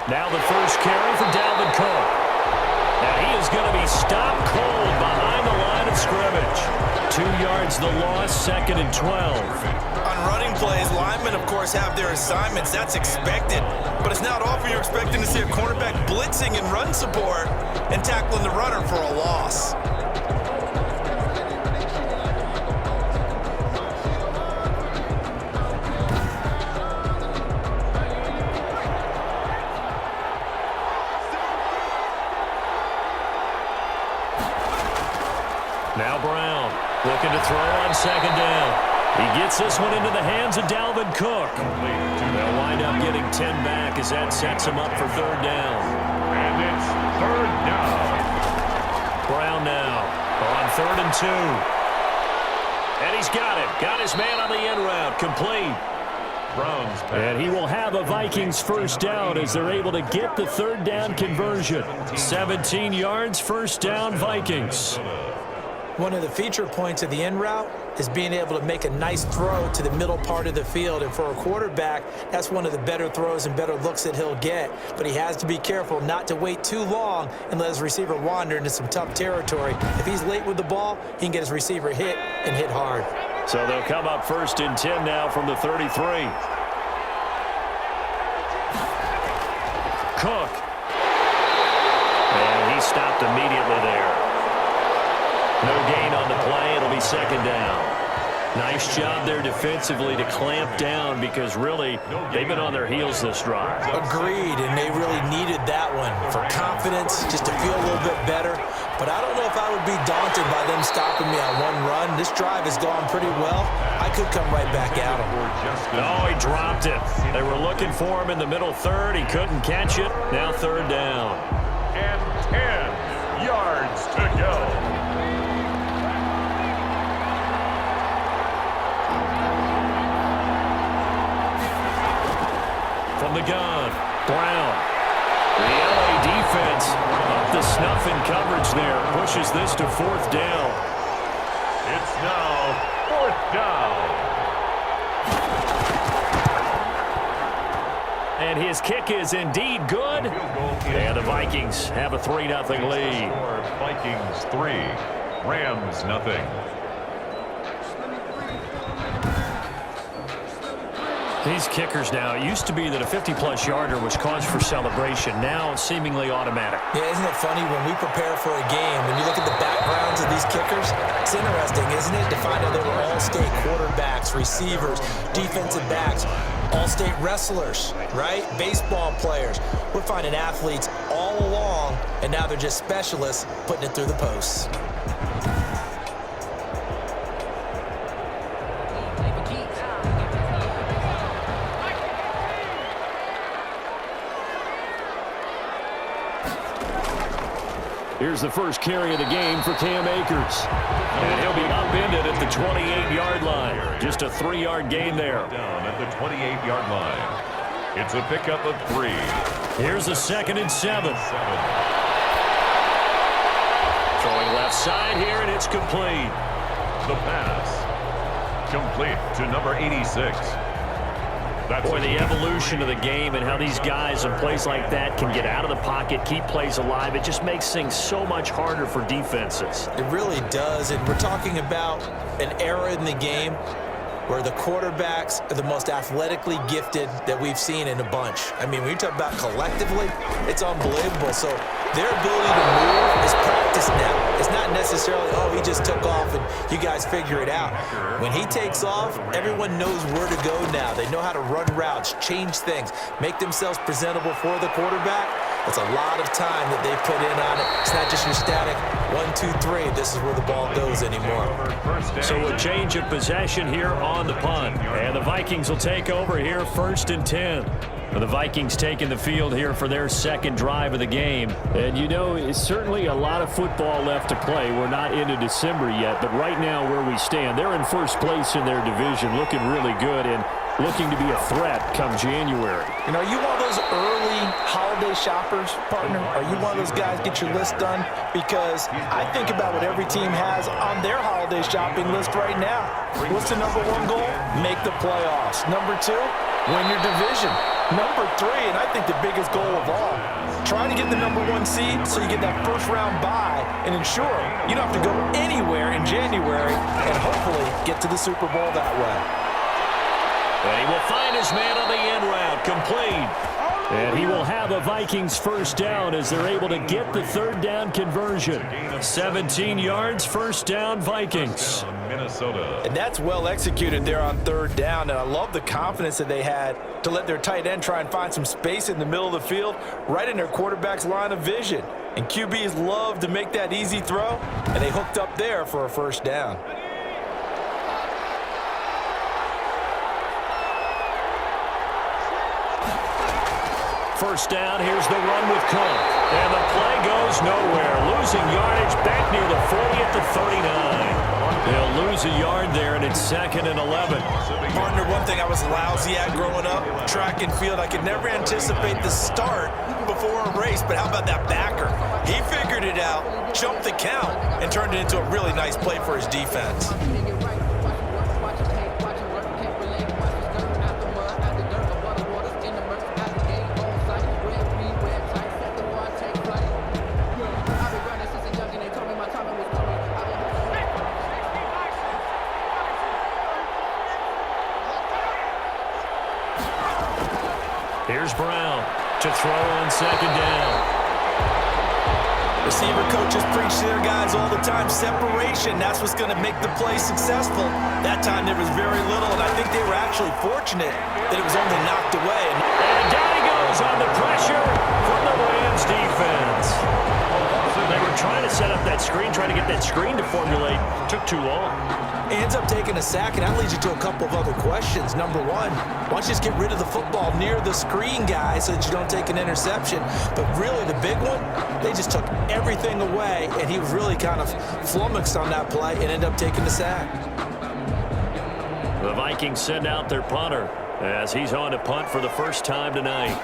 Now the first carry for Dalvin Cook. And he is going to be stopped cold behind the line of scrimmage. 2 yards the loss, 2nd and 12. On running plays, linemen, of course, have their assignments. That's expected. But it's not often you're expecting to see a cornerback blitzing and run support and tackling the runner for a loss. Now Brown looking to throw on 2nd down. He gets this one into the hands of Dalvin Cook. They'll wind up getting 10 back as that sets him up for 3rd down. And it's 3rd down. Brown now on 3rd and 2. And he's got it. Got his man on the end route. Complete. Browns pass. And he will have a Vikings 1st down as they're able to get the 3rd down conversion. 17 yards, 1st down Vikings. One of the feature points of the end route is being able to make a nice throw to the middle part of the field. And for a quarterback, that's one of the better throws and better looks that he'll get. But he has to be careful not to wait too long and let his receiver wander into some tough territory. If he's late with the ball, he can get his receiver hit and hit hard. So they'll come up 1st and 10 now from the 33. Cook. And he stopped immediately there. No gain on the play. It'll be 2nd down. Nice job there defensively to clamp down because really they've been on their heels this drive. Agreed, and they really needed that one for confidence, just to feel a little bit better. But I don't know if I would be daunted by them stopping me on one run. This drive has gone pretty well. I could come right back at him. Oh, he dropped it. They were looking for him in the middle 3rd. He couldn't catch it. Now 3rd down. And 10 yards to go. From the gun, Brown. The LA defense up the snuff in coverage there. Pushes this to 4th down. It's now 4th down. And his kick is indeed good. And the Vikings have a 3-0 lead. Vikings 3, Rams nothing. These kickers now, it used to be that a 50-plus yarder was cause for celebration. Now it's seemingly automatic. Yeah, isn't it funny when we prepare for a game, when you look at the backgrounds of these kickers, it's interesting, isn't it, to find out they were all-state quarterbacks, receivers, defensive backs, all-state wrestlers, right? Baseball players. We're finding athletes all along, and now they're just specialists putting it through the posts. Here's the first carry of the game for Cam Akers. And he'll be upended at the 28-yard line. Just a 3-yard gain there. Down at the 28-yard line. It's a pickup of 3. Here's a 2nd and 7. Throwing left side here, and it's complete. The pass. Complete to number 86. Boy, the evolution of the game and how these guys in plays like that can get out of the pocket, keep plays alive, it just makes things so much harder for defenses. It really does, and we're talking about an era in the game where the quarterbacks are the most athletically gifted that we've seen in a bunch. I mean, when you talk about collectively, it's unbelievable. So their ability to move is practiced now. It's not necessarily, oh, he just took off and you guys figure it out. When he takes off, everyone knows where to go now. They know how to run routes, change things, make themselves presentable for the quarterback. That's a lot of time that they put in on it. It's not just your static 1, 2, 3. This is where the ball goes anymore. So a change of possession here on the punt. And the Vikings will take over here 1st and 10. The Vikings taking the field here for their 2nd drive of the game. And, you know, it's certainly a lot of football left to play. We're not into December yet, but right now where we stand, they're in 1st place in their division, looking really good and looking to be a threat come January. You know, are you one of those early holiday shoppers, partner? Are you one of those guys get your list done? Because I think about what every team has on their holiday shopping list right now. What's the #1 goal? Make the playoffs. #2, win your division. Number 3, and I think the biggest goal of all, trying to get the number 1 seed so you get that first-round bye and ensure you don't have to go anywhere in January and hopefully get to the Super Bowl that way. And he will find his man on the end route, complete. And he will have a Vikings first down as they're able to get the third down conversion. 17 yards, first down, Vikings. Minnesota. And that's well executed there on third down, and I love the confidence that they had to let their tight end try and find some space in the middle of the field, right in their quarterback's line of vision. And QBs love to make that easy throw, and they hooked up there for a first down. First down, here's the run with Cook. And the play goes nowhere. Losing yardage back near the 40 at the 39. They'll lose a yard there, and it's 2nd and 11. Partner, one thing I was lousy at growing up, track and field. I could never anticipate the start before a race, but how about that backer? He figured it out, jumped the count, and turned it into a really nice play for his defense. Here's Brown to throw on second down. Receiver coaches preach to their guys all the time. Separation, that's what's going to make the play successful. That time there was very little, and I think they were actually fortunate that it was only knocked away. And down he goes on the pressure from the Rams defense. They were trying to set up that screen, trying to get that screen to formulate. Took too long. He ends up taking a sack, and that leads you to a couple of other questions. Number 1, why don't you just get rid of the football near the screen guy so that you don't take an interception? But really the big one, they just took everything away, and he was really kind of flummoxed on that play and ended up taking the sack. The Vikings send out their punter as he's on to punt for the first time tonight.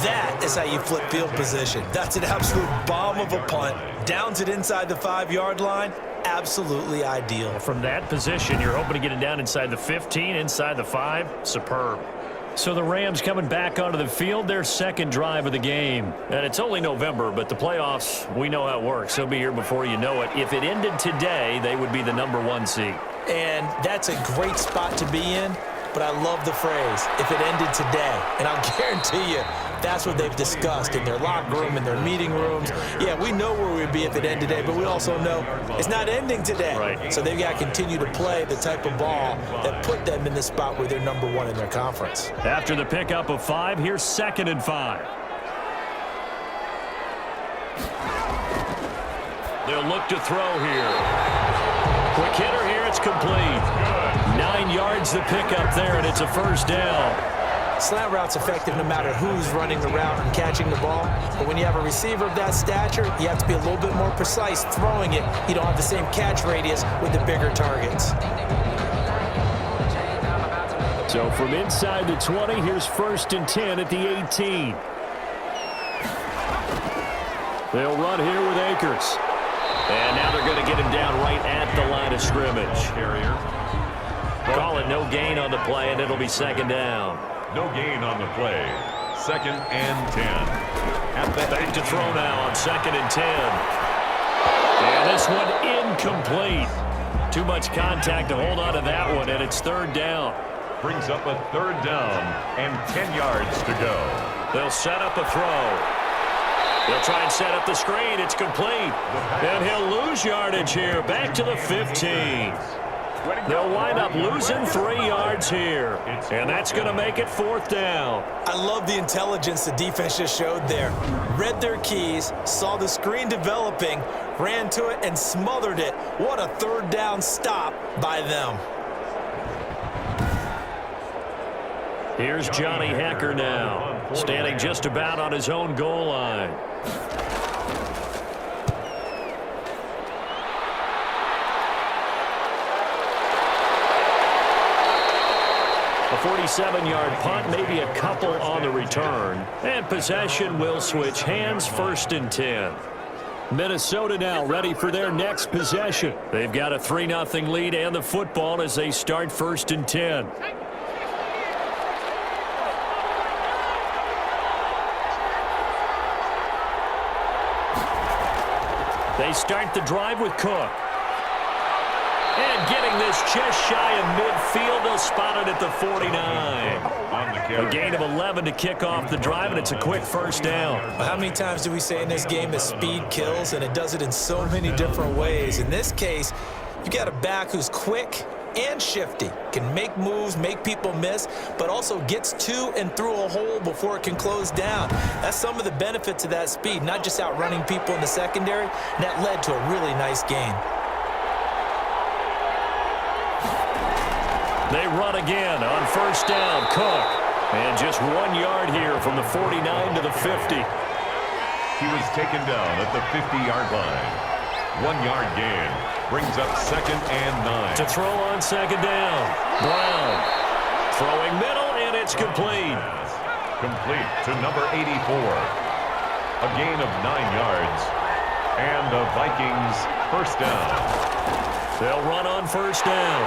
That is how you flip field position. That's an absolute bomb of a punt. Downs it inside the 5-yard line. Absolutely ideal. From that position, you're hoping to get it down inside the 15, inside the 5. Superb. So the Rams coming back onto the field, their second drive of the game. And it's only November, but the playoffs, we know how it works. They'll be here before you know it. If it ended today, they would be the number 1 seed. And that's a great spot to be in. But I love the phrase, if it ended today. And I'll guarantee you, that's what they've discussed in their locker room, in their meeting rooms. Yeah, we know where we'd be if it ended today, but we also know it's not ending today. Right. So they've got to continue to play the type of ball that put them in the spot where they're number 1 in their conference. After the pickup of 5, here's 2nd and 5. They'll look to throw here. Quick hitter here, it's complete. 9 yards the pickup there, and it's a first down. Slant route's effective no matter who's running the route and catching the ball. But when you have a receiver of that stature, you have to be a little bit more precise throwing it. You don't have the same catch radius with the bigger targets. So from inside the 20, here's 1st and 10 at the 18. They'll run here with Akers. And now they're going to get him down right at the line of scrimmage. Carrier. Call it no gain on the play, and it'll be 2nd down. No gain on the play. 2nd and 10. Back to throw now on 2nd and 10. And this one incomplete. Too much contact to hold on to that one, and it's 3rd down. Brings up a 3rd down and 10 yards to go. They'll set up a throw. They'll try and set up the screen. It's complete. And he'll lose yardage here. Back to the 15. They'll wind up losing 3 yards here. And that's going to make it 4th down. I love the intelligence the defense just showed there. Read their keys, saw the screen developing, ran to it, and smothered it. What a 3rd down stop by them. Here's Johnny Hecker now, standing just about on his own goal line. A 47-yard punt, maybe a couple on the return. And possession will switch hands, 1st and 10. Minnesota now ready for their next possession. They've got a 3-0 lead and the football as they start 1st and 10. They start the drive with Cook. And getting this just shy of midfield, they'll spot it at the 49. A gain of 11 to kick off the drive, and it's a quick 1st down. How many times do we say in this game that speed kills, and it does it in so many different ways? In this case, you got a back who's quick and shifty, can make moves, make people miss, but also gets to and through a hole before it can close down. That's some of the benefits of that speed, not just outrunning people in the secondary, and that led to a really nice gain. They run again on 1st down. Cook. And just 1 yard here from the 49 to the 50. He was taken down at the 50-yard line. 1 yard gain brings up 2nd and 9. To throw on 2nd down. Brown throwing middle, and it's complete. Complete to number 84. A gain of 9 yards. And the Vikings 1st down. They'll run on 1st down.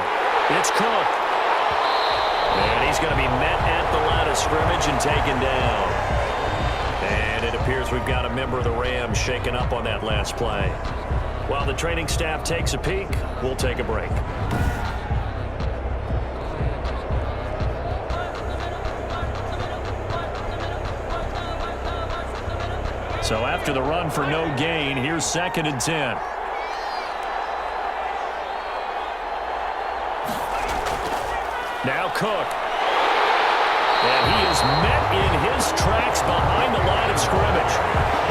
It's Cook. And he's going to be met at the line of scrimmage and taken down. And it appears we've got a member of the Rams shaken up on that last play. While the training staff takes a peek, we'll take a break. So after the run for no gain, here's 2nd and 10. Now Cook. And he is met in his tracks behind the line of scrimmage.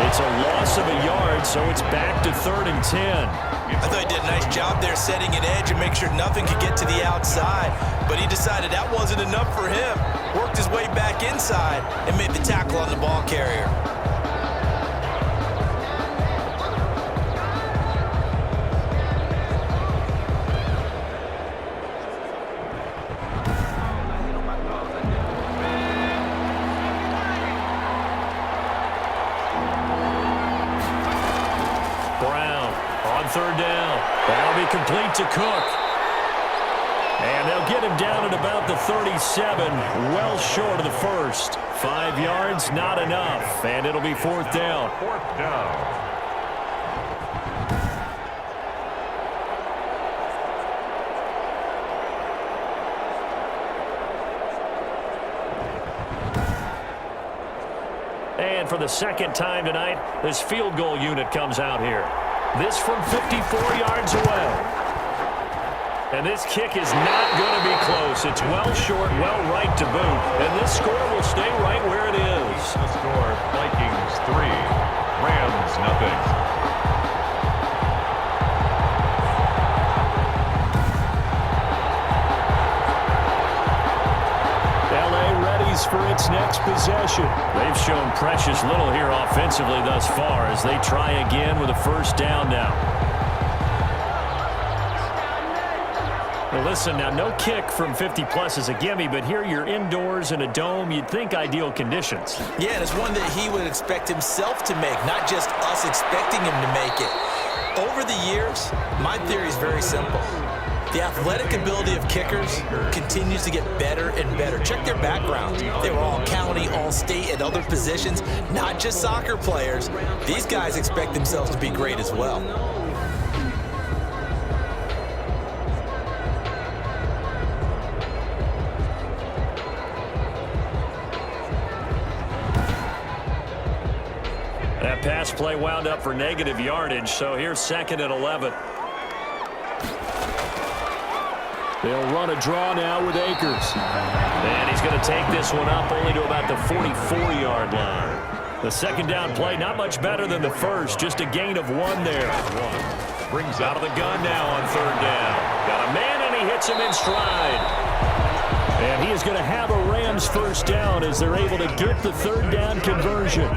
It's a loss of a yard, so it's back to 3rd and 10. I thought he did a nice job there setting an edge and make sure nothing could get to the outside. But he decided that wasn't enough for him. Worked his way back inside and made the tackle on the ball carrier. On 3rd down. That'll be complete to Cook. And they'll get him down at about the 37, well short of the 1st. 5 yards, not enough. And it'll be 4th down. 4th down. And for the 2nd time tonight, this field goal unit comes out here. This from 54 yards away. And this kick is not going to be close. It's well short, well right to boot. And this score will stay right where it is. The score, Vikings 3, Rams 0. For its next possession. They've shown precious little here offensively thus far as they try again with a 1st down now. Well, listen, now no kick from 50-plus is a gimme, but here you're indoors in a dome. You'd think ideal conditions. Yeah, and it's one that he would expect himself to make, not just us expecting him to make it. Over the years, my theory is very simple. The athletic ability of kickers continues to get better and better. Check their backgrounds. They were all county, all state, at other positions, not just soccer players. These guys expect themselves to be great as well. That pass play wound up for negative yardage, so here's 2nd and 11. They'll run a draw now with Akers. And he's going to take this one up only to about the 44-yard line. The 2nd down play, not much better than the 1st, just a gain of 1 there. Brings out of the gun now on 3rd down. Got a man, and he hits him in stride. And he is going to have a Rams 1st down as they're able to get the 3rd down conversion.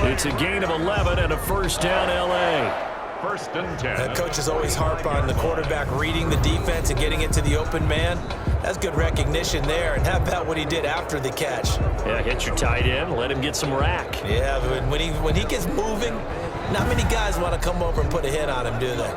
It's a gain of 11 and a 1st down L.A. 1st and 10. That coach is always harp on the quarterback reading the defense and getting it to the open man. That's good recognition there. And how about what he did after the catch? Yeah, hit your tight end, let him get some rack. Yeah, but when he gets moving, Not many guys want to come over and put a hit on him, do they?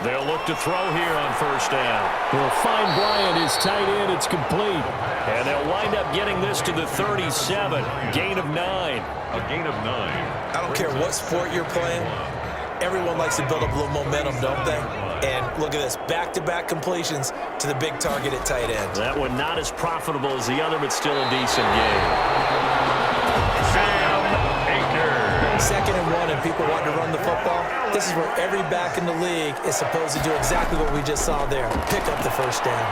They'll look to throw here on first down. They'll find Bryant, his tight end. It's complete. And they'll wind up getting this to the 37. Gain of 9. A gain of 9. I don't care what sport you're playing. Everyone likes to build up a little momentum, don't they? And look at this, back-to-back completions to the big target at tight end. That one not as profitable as the other, but still a decent game. Sam Akers. 2nd and 1, and people want to run the football. This is where every back in the league is supposed to do exactly what we just saw there. Pick up the first down.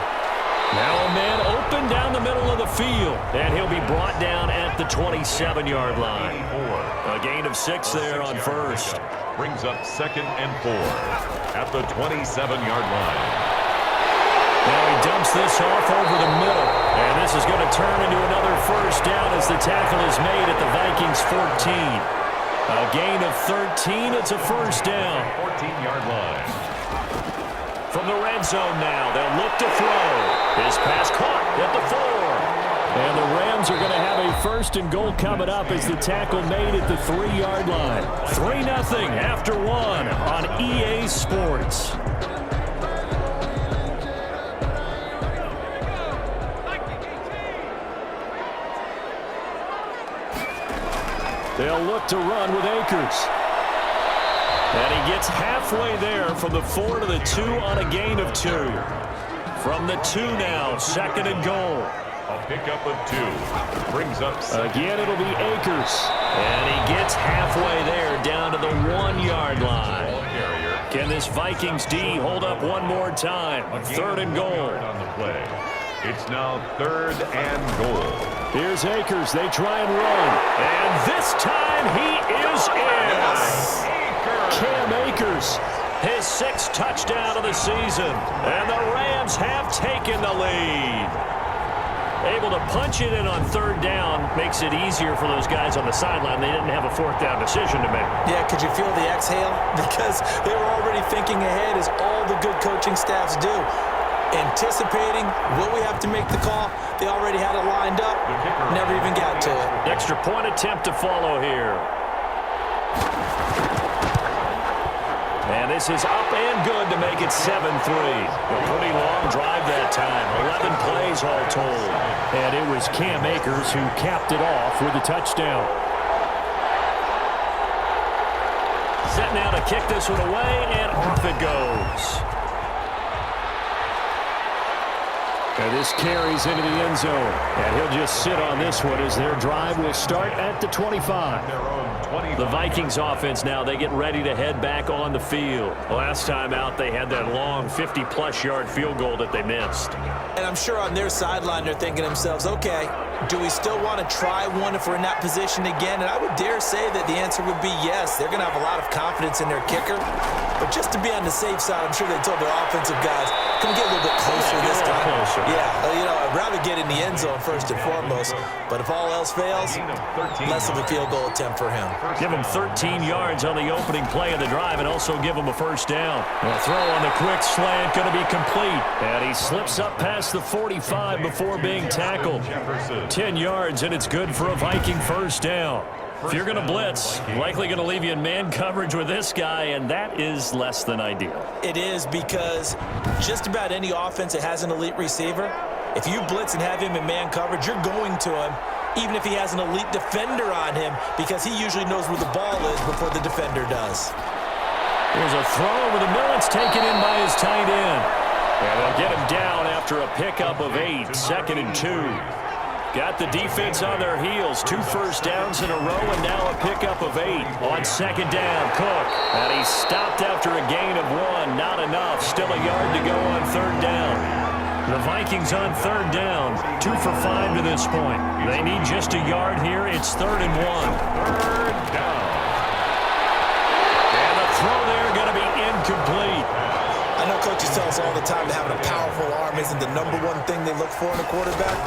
Now a man open down the middle of the field, and he'll be brought down at the 27-yard line. A gain of 6 there on first. Brings up 2nd and 4 at the 27-yard line. Now he dumps this off over the middle, and this is going to turn into another first down as the tackle is made at the Vikings 14. A gain of 13, it's a first down. 14-yard line. From the red zone now, they'll look to throw. His pass caught at the 4. And the Rams are going to have a 1st and goal coming up as the tackle made at the 3-yard line. 3-0 after 1 on EA Sports. They'll look to run with Akers. And he gets halfway there from the 4 to the 2 on a gain of 2. From the 2 now, 2nd and goal. A pickup of 2. Brings up 2nd. Again, it'll be Akers. And he gets halfway there down to the 1-yard line. Can this Vikings D hold up one more time? 3rd and goal. On the play. It's now 3rd and goal. Here's Akers. They try and run. And this time he is in. Yes. Cam Akers, his 6th touchdown of the season. And the Rams have taken the lead. Able to punch it in on 3rd down makes it easier for those guys on the sideline. They didn't have a 4th down decision to make. Yeah, could you feel the exhale? Because they were already thinking ahead, as all the good coaching staffs do. Anticipating, will we have to make the call? They already had it lined up. Never even got to it. Extra point attempt to follow here. And this is up and good to make it 7-3. A pretty long drive that time. 11 plays all told. And it was Cam Akers who capped it off with a touchdown. Set now to kick this one away, and off it goes. And this carries into the end zone. And he'll just sit on this one as their drive will start at the 25. The Vikings offense now, they get ready to head back on the field. Last time out, they had that long 50-plus yard field goal that they missed. And I'm sure on their sideline, they're thinking to themselves, okay, do we still want to try one if we're in that position again? And I would dare say that the answer would be yes. They're going to have a lot of confidence in their kicker. But just to be on the safe side, I'm sure they told their offensive guys, come get a little bit closer this time. Yeah, you know, I'd rather get in the end zone first and foremost. But if all else fails, less of a field goal attempt for him. Give him 13 yards on the opening play of the drive and also give him a first down. A throw on the quick slant going to be complete. And he slips up past the 45 before being tackled. 10 yards, and it's good for a Viking first down. If you're going to blitz, likely going to leave you in man coverage with this guy, and that is less than ideal. It is, because just about any offense that has an elite receiver, if you blitz and have him in man coverage, you're going to him, even if he has an elite defender on him, because he usually knows where the ball is before the defender does. There's a throw over the middle. It's taken in by his tight end. And they'll get him down after a pickup of 8, 2nd and 2. Got the defense on their heels. 2 first downs in a row, and now a pickup of 8. On 2nd down, Cook. And he stopped after a gain of 1. Not enough. Still a yard to go on 3rd down. The Vikings on 3rd down. 2 for 5 to this point. They need just a yard here. It's 3rd and 1. 3rd down. And the throw there going to be incomplete. I know coaches tell us all the time that having a powerful arm isn't the #1 thing they look for in a quarterback.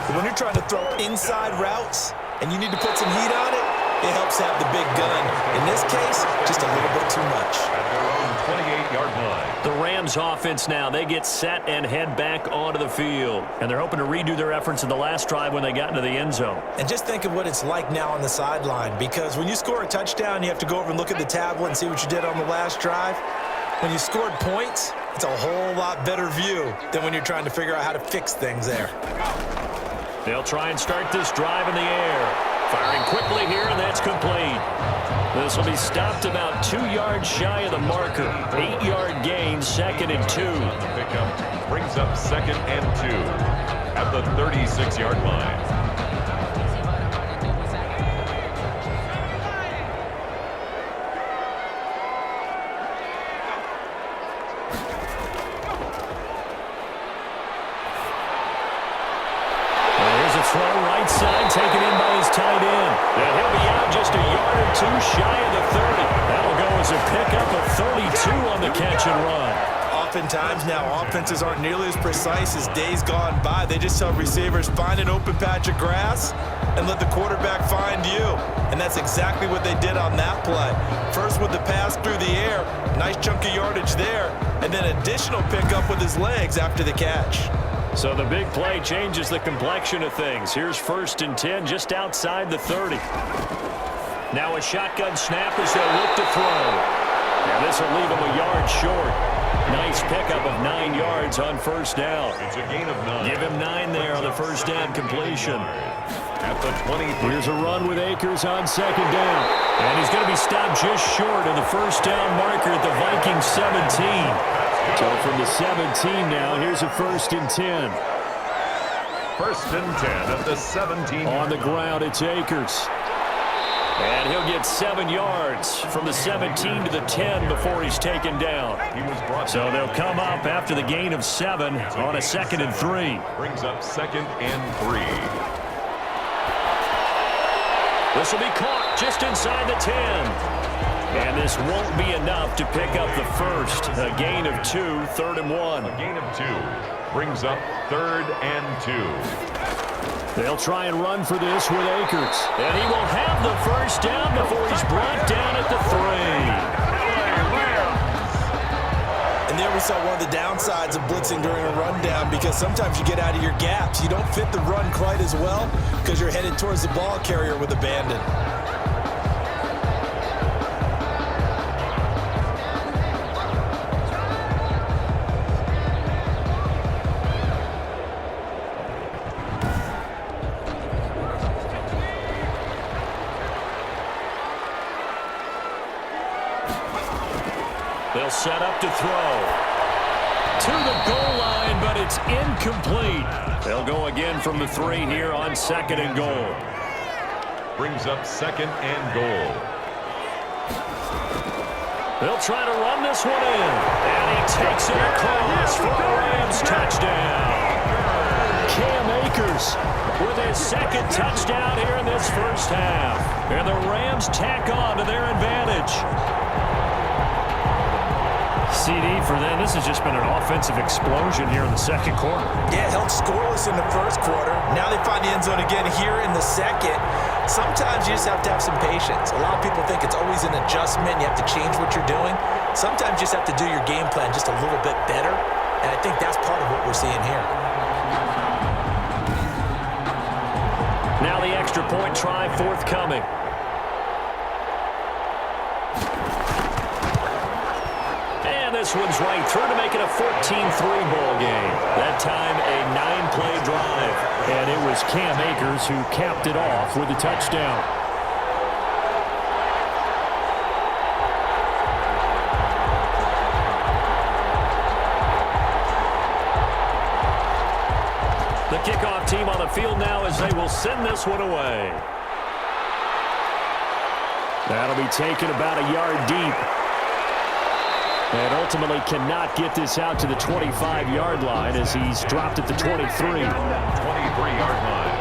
But when you're trying to throw inside routes and you need to put some heat on it, It helps have the big gun. In this case, just a little bit too much. At their own 28-yard line. The Rams offense now, they get set and head back onto the field. And they're hoping to redo their efforts in the last drive when they got into the end zone. And just think of what it's like now on the sideline, because when you score a touchdown, you have to go over and look at the tablet and see what you did on the last drive. When you scored points, it's a whole lot better view than when you're trying to figure out how to fix things there. They'll try and start this drive in the air. Firing quickly here, and that's complete. This will be stopped about 2 yards shy of the marker. 8-yard gain, 2nd and 2. The pickup brings up 2nd and 2 at the 36-yard line. Throw right side, taken in by his tight end. And he'll be out just a yard or two shy of the 30. That'll go as a pickup of 32 on the catch and run. Oftentimes now, offenses aren't nearly as precise as days gone by. They just tell receivers, find an open patch of grass and let the quarterback find you. And that's exactly what they did on that play. First with the pass through the air, nice chunk of yardage there, and then additional pickup with his legs after the catch. So the big play changes the complexion of things. Here's 1st and 10 just outside the 30. Now a shotgun snap as they'll look to throw. And this will leave him a yard short. Nice pickup of 9 yards on 1st down. It's a gain of 9. Give him 9 there on the 1st down completion. At the 23. Here's a run with Akers on 2nd down. And he's going to be stopped just short of the 1st down marker at the Vikings 17. So from the 17 now, here's a 1st and 10. 1st and 10 at the 17. On the ground, it's Akers. And he'll get 7 yards from the 17 to the 10 before he's taken down. So they'll come up after the gain of 7 on a 2nd and 3. Brings up 2nd and 3. This will be caught just inside the 10. And this won't be enough to pick up the 1st. A gain of 2, 3rd and 1. A gain of 2 brings up 3rd and 2. They'll try and run for this with Akers. And he will have the 1st down before he's brought down at the 3. And there we saw one of the downsides of blitzing during a rundown, because sometimes you get out of your gaps. You don't fit the run quite as well because you're headed towards the ball carrier with abandon. They'll set up to throw. To the goal line, but it's incomplete. They'll go again from the 3 here on 2nd and goal. Brings up 2nd and goal. They'll try to run this one in. And he takes it across for a Rams touchdown. Cam Akers with his 2nd touchdown here in this 1st half. And the Rams tack on to their advantage. CD for them. This has just been an offensive explosion here in the 2nd quarter. Yeah, held scoreless in the 1st quarter. Now they find the end zone again here in the 2nd. Sometimes you just have to have some patience. A lot of people think it's always an adjustment. You have to change what you're doing. Sometimes you just have to do your game plan just a little bit better. And I think that's part of what we're seeing here. Now the extra point try forthcoming. This one's right through to make it a 14-3 ball game. That time a 9-play drive. And it was Cam Akers who capped it off with a touchdown. The kickoff team on the field now as they will send this one away. That'll be taken about a yard deep. And ultimately cannot get this out to the 25-yard line as he's dropped at the 23. 23-yard line.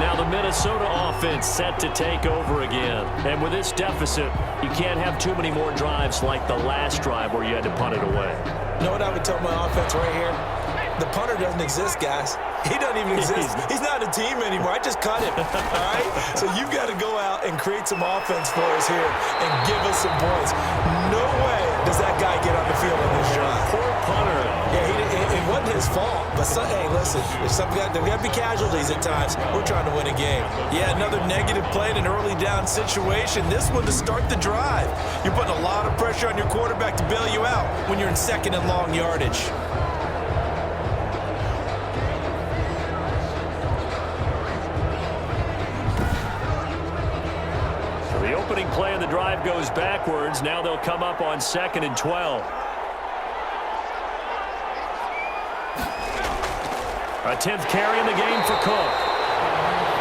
Now the Minnesota offense set to take over again. And with this deficit, you can't have too many more drives like the last drive where you had to punt it away. You know what I would tell my offense right here? The punter doesn't exist, guys. He doesn't even exist. He's not a team anymore. I just cut him, all right? So you've got to go out and create some offense for us here and give us some points. No way does that guy get on the field on this drive. Poor punter. Yeah, it wasn't his fault. But, hey, listen, there's got to be casualties at times. We're trying to win a game. Yeah, another negative play in an early down situation. This one to start the drive. You're putting a lot of pressure on your quarterback to bail you out when you're in second and long yardage. The opening play of the drive goes backwards. Now they'll come up on 2nd and 12. A 10th carry in the game for Cook.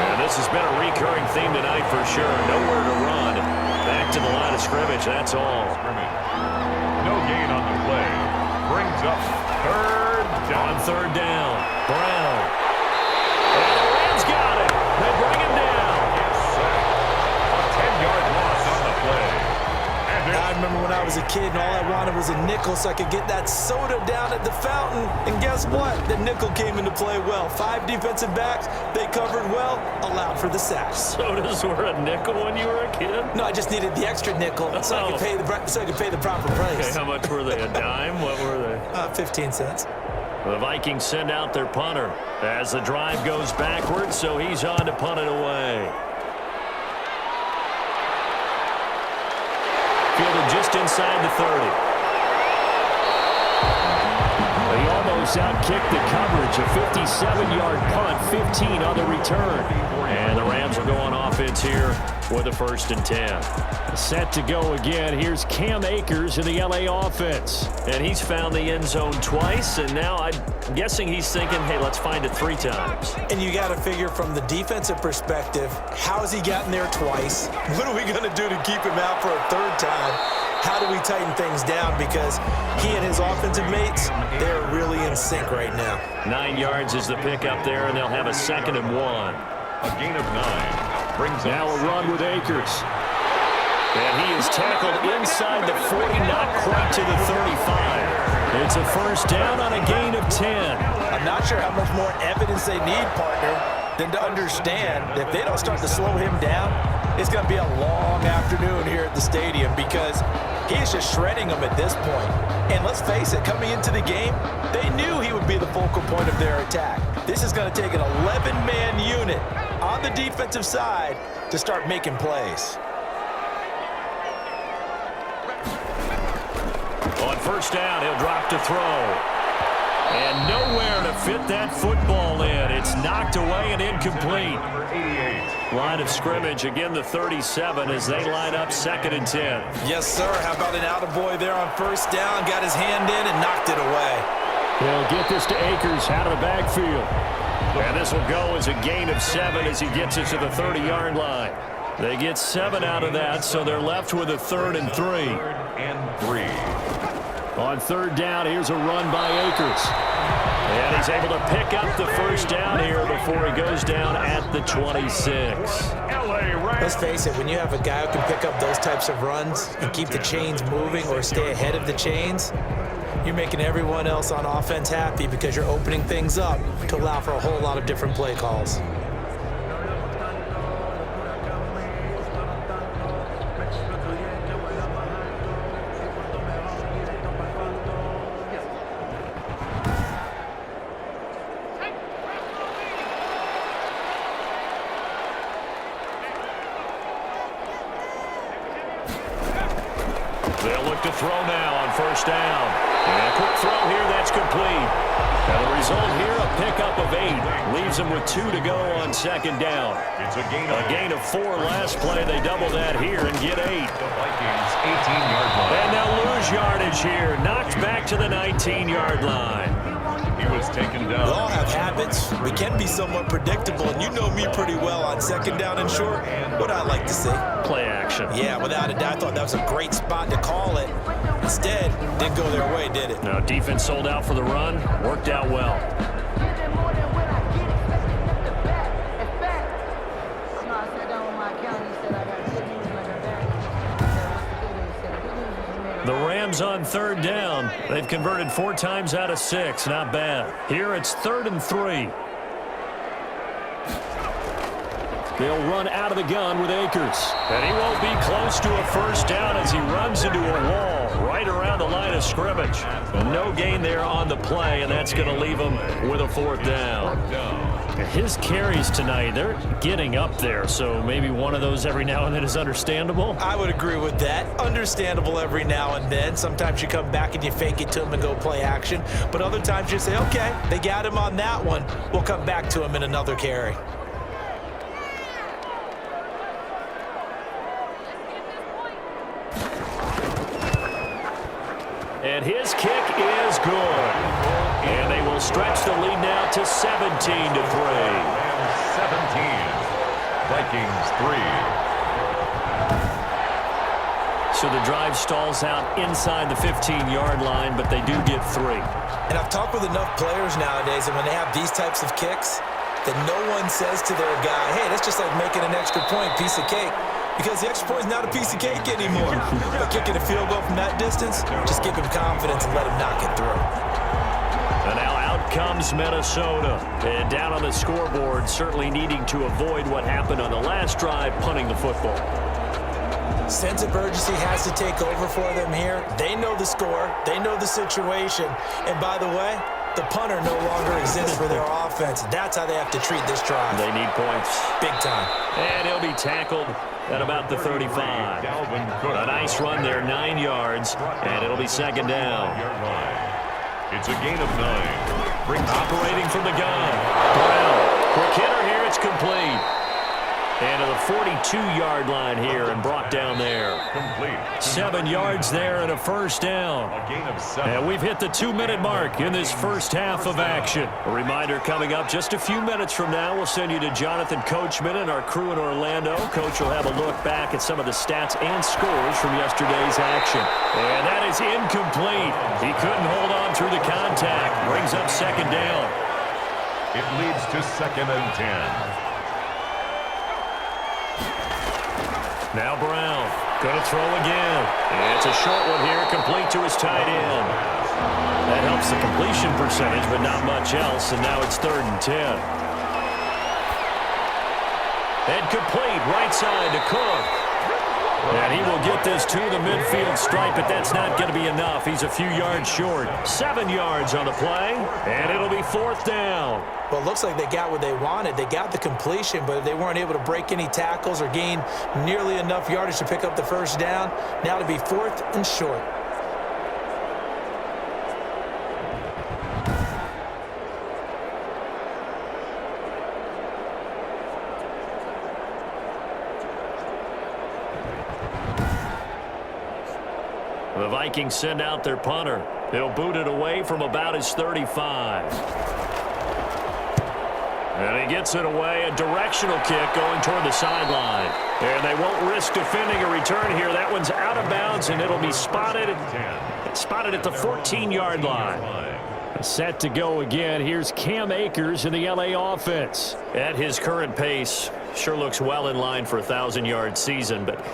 And this has been a recurring theme tonight for sure. Nowhere to run. Back to the line of scrimmage, that's all. No gain on the play. Brings up 3rd down. On 3rd down, Brown. And the Rams got it. They bring him down. Yes, sir. A 10-yard loss on the play. I remember when I was a kid and all I wanted was a nickel so I could get that soda down at the fountain. And guess what? The nickel came into play well. 5 defensive backs, they covered well, allowed for the sacks. Sodas were a nickel when you were a kid? No, I just needed the extra nickel so I could pay the proper price. Okay, how much were they? A dime? What were they? 15 cents. The Vikings send out their punter as the drive goes backwards, so he's on to punt it away. Fielded just inside the 30. He almost outkicked the coverage. A 57-yard punt, 15 on the return. And the Rams will go on offense here with a 1st and 10. Set to go again. Here's Cam Akers in the L.A. offense. And he's found the end zone twice, and now I'm guessing he's thinking, hey, let's find it 3 times. And you got to figure from the defensive perspective, how has he gotten there twice? What are we going to do to keep him out for a 3rd time? How do we tighten things down? Because he and his offensive mates, they're really in sync right now. 9 yards is the pickup there, and they'll have a 2nd and 1. A gain of 9. Brings now a run with Akers. And he is tackled inside the 40, not quite to the 35. It's a 1st down on a gain of 10. I'm not sure how much more evidence they need, partner, than to understand that if they don't start to slow him down, it's going to be a long afternoon here at the stadium because he's just shredding them at this point. And let's face it, coming into the game, they knew he would be the focal point of their attack. This is going to take an 11-man unit on the defensive side to start making plays. On 1st down, he'll drop to throw. And nowhere to fit that football in. It's knocked away and incomplete. number 88. Line of scrimmage, again the 37 as they line up 2nd and 10. Yes, sir. How about an attaboy there on 1st down? Got his hand in and knocked it away. They'll get this to Akers out of the backfield. And this will go as a gain of 7 as he gets it to the 30-yard line. They get 7 out of that, so they're left with a 3rd and 3. 3rd and 3. On 3rd down, here's a run by Akers. And he's able to pick up the 1st down here before he goes down at the 26. Let's face it, when you have a guy who can pick up those types of runs and keep the chains moving or stay ahead of the chains, you're making everyone else on offense happy because you're opening things up to allow for a whole lot of different play calls. They'll look to throw now on 1st down. And a quick throw here, that's complete. And the result here, a pickup of 8. Leaves them with 2 to go on 2nd down. It's a gain of 4 last play. They double that here and get 8. The Vikings 18-yard line. And they'll lose yardage here. Knocked back to the 19-yard line. He was taken down. We all have habits. We can be somewhat predictable, and you know me pretty well on 2nd down and short. What I like to see. Play action. Yeah, without a doubt, I thought that was a great spot to call it. Instead, didn't go their way, did it? No, defense sold out for the run. Worked out well. The Rams on third down. They've converted 4 times out of 6. Not bad. Here it's 3rd and 3. They'll run out of the gun with Akers. And he won't be close to a first down as he runs into a wall right around the line of scrimmage. No gain there on the play, and that's going to leave him with a 4th down. His carries tonight, they're getting up there, so maybe one of those every now and then is understandable. I would agree with that. Understandable every now and then. Sometimes you come back and you fake it to him and go play action. But other times you say, okay, they got him on that one. We'll come back to him in another carry. And his kick is good. And they will stretch the lead now to 17-3. 17. Vikings 3. So the drive stalls out inside the 15-yard line, but they do get 3. And I've talked with enough players nowadays, and when they have these types of kicks, that no one says to their guy, hey, that's just like making an extra point, piece of cake. Because the extra point is not a piece of cake anymore. But kicking a field goal from that distance, just give him confidence and let him knock it through. And now out comes Minnesota. And down on the scoreboard, certainly needing to avoid what happened on the last drive, punting the football. Sense of urgency has to take over for them here. They know the score. They know the situation. And by the way, the punter no longer exists for their offense. That's how they have to treat this drive. They need points. Big time. And he'll be tackled at about the 35. A nice run there, 9 yards, and it'll be 2nd down. It's a gain of 9. Operating from the gun. Brown. Quick hitter here, it's complete. And to the 42-yard line here and brought down there. Complete. 7 yards there and a first down. A gain of 7. And we've hit the 2-minute mark in this first half of action. A reminder coming up just a few minutes from now. We'll send you to Jonathan Coachman and our crew in Orlando. Coach will have a look back at some of the stats and scores from yesterday's action. And that is incomplete. He couldn't hold on through the contact. Brings up 2nd down. It leads to 2nd and 10. Now Brown, going to throw again. And it's a short one here, complete to his tight end. That helps the completion percentage, but not much else, and now it's 3rd and 10. And complete, right side to Cook. And he will get this to the midfield stripe, but that's not going to be enough. He's a few yards short. 7 yards on the play, and it'll be 4th down. Well, it looks like they got what they wanted. They got the completion, but they weren't able to break any tackles or gain nearly enough yardage to pick up the first down. Now to be 4th and short. The Vikings send out their punter. He'll boot it away from about his 35. And he gets it away, a directional kick going toward the sideline. And they won't risk defending a return here. That one's out of bounds, and it'll be spotted at the 14-yard line. Set to go again. Here's Cam Akers in the LA offense. At his current pace, sure looks well in line for a 1,000-yard season, but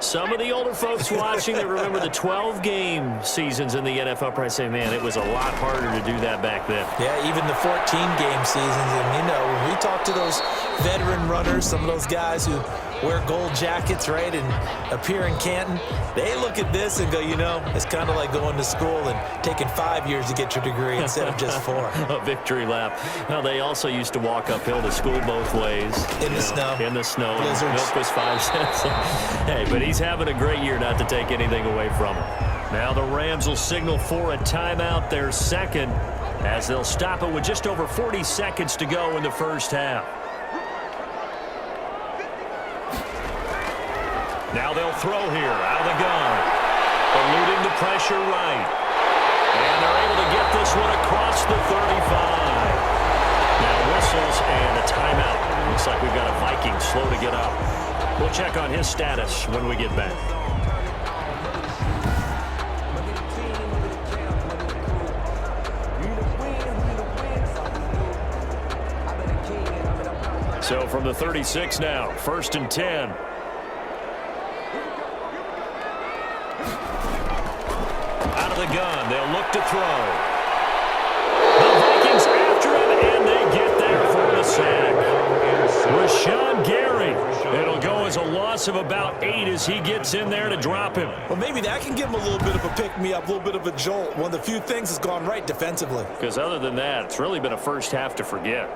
some of the older folks watching that remember the 12-game seasons in the NFL probably say, man, it was a lot harder to do that back then. Yeah, even the 14-game seasons. And, you know, when we talk to those veteran runners, some of those guys who wear gold jackets, right, and appear in Canton, they look at this and go, you know, it's kind of like going to school and taking 5 years to get your degree instead of just 4. A victory lap. Now, they also used to walk uphill to school both ways. In the snow. In the snow. Blizzards. Milk was 5 cents. Hey, but he's having a great year, not to take anything away from him. Now the Rams will signal for a timeout, their 2nd, as they'll stop it with just over 40 seconds to go in the first half. Now they'll throw here out of the gun. Eluding the pressure right. And they're able to get this one across the 35. Now whistles and a timeout. Looks like we've got a Viking slow to get up. We'll check on his status when we get back. So from the 36 now, 1st and 10. the gun. They'll look to throw. The Vikings after him, and they get there for the sack. Rashawn Gary. It'll go as a loss of about 8 as he gets in there to drop him. Well, maybe that can give him a little bit of a pick-me-up, a little bit of a jolt. One of the few things that's gone right defensively. Because other than that, it's really been a first half to forget.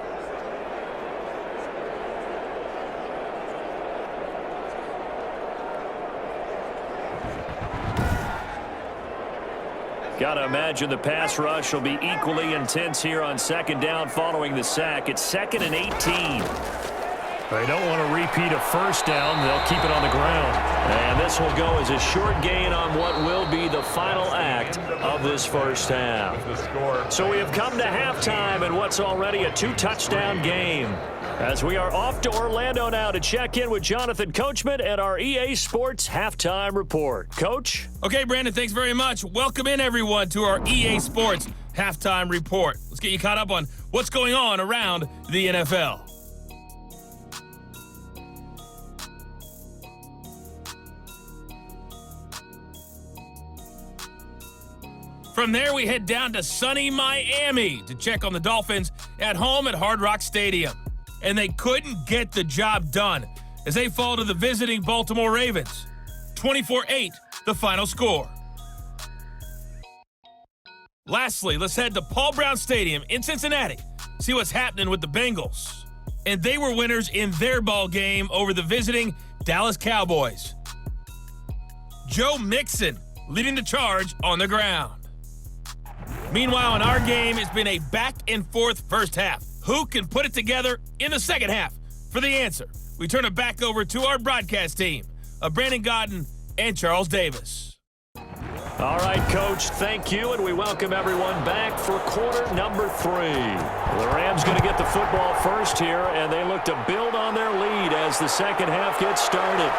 Got to imagine the pass rush will be equally intense here on second down following the sack. It's 2nd and 18. They don't want to repeat a first down. They'll keep it on the ground. And this will go as a short gain on what will be the final act of this first half. So we have come to halftime in what's already a 2-touchdown game. As we are off to Orlando now to check in with Jonathan Coachman and our EA Sports Halftime Report. Coach? Okay, Brandon, thanks very much. Welcome in, everyone, to our EA Sports Halftime Report. Let's get you caught up on what's going on around the NFL. From there, we head down to sunny Miami to check on the Dolphins at home at Hard Rock Stadium. And they couldn't get the job done as they fall to the visiting Baltimore Ravens. 24-8, the final score. Lastly, let's head to Paul Brown Stadium in Cincinnati, see what's happening with the Bengals. And they were winners in their ball game over the visiting Dallas Cowboys. Joe Mixon leading the charge on the ground. Meanwhile, in our game, it's been a back-and-forth first half. Who can put it together in the second half? For the answer, we turn it back over to our broadcast team of Brandon Godden and Charles Davis. All right, Coach, thank you, and we welcome everyone back for quarter number 3. The Rams going to get the football first here, and they look to build on their lead as the second half gets started.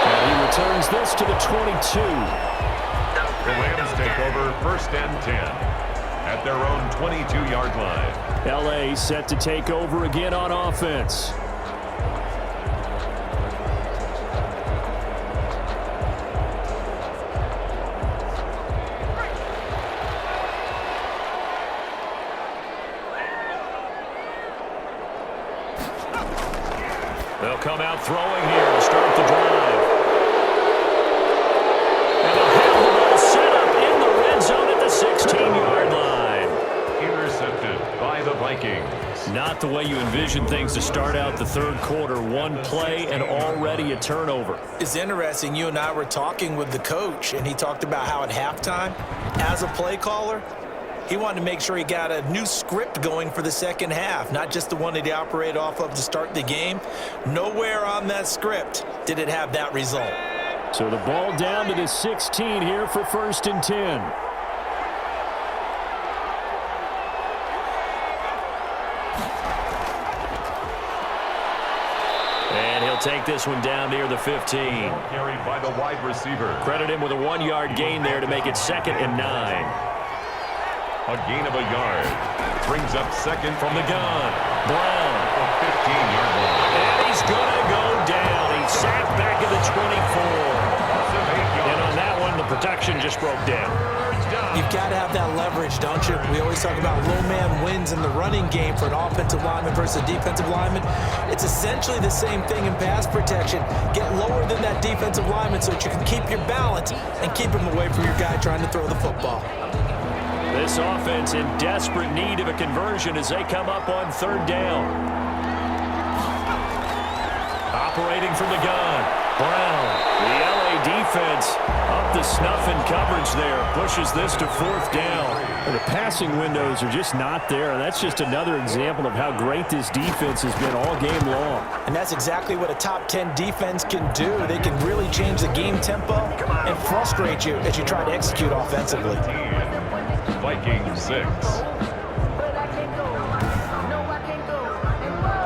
And he returns this to the 22. The Rams take over 1st and 10 at their own 22-yard line. L.A. set to take over again on offense. They'll come out throwing here to start the drive. And they'll have the ball set up in the red zone at the 16-yard line. Intercepted by the Vikings. Not the way you envision things to start out the third quarter. One play and already a turnover. It's interesting. You and I were talking with the coach, and he talked about how at halftime, as a play caller, he wanted to make sure he got a new script going for the second half, not just the one that he operated off of to start the game. Nowhere on that script did it have that result. So the ball down to the 16 here for 1st and 10. And he'll take this one down near the 15. Carried by the wide receiver. Credit him with a 1-yard gain there to make it 2nd and 9. A gain of a yard. Brings up 2nd From the gun. Brown. A 15-yard line. And he's going to go down. He's sacked back at the 24. And on that one, the protection just broke down. You've got to have that leverage, don't you? We always talk about low man wins in the running game for an offensive lineman versus a defensive lineman. It's essentially the same thing in pass protection. Get lower than that defensive lineman so that you can keep your balance and keep him away from your guy trying to throw the football. This offense in desperate need of a conversion as they come up on 3rd down. Operating from the gun. Brown. The LA defense up the snuff in coverage there. Pushes this to 4th down. And the passing windows are just not there. And that's just another example of how great this defense has been all game long. And that's exactly what a top 10 defense can do. They can really change the game tempo and frustrate you as you try to execute offensively. Vikings 6.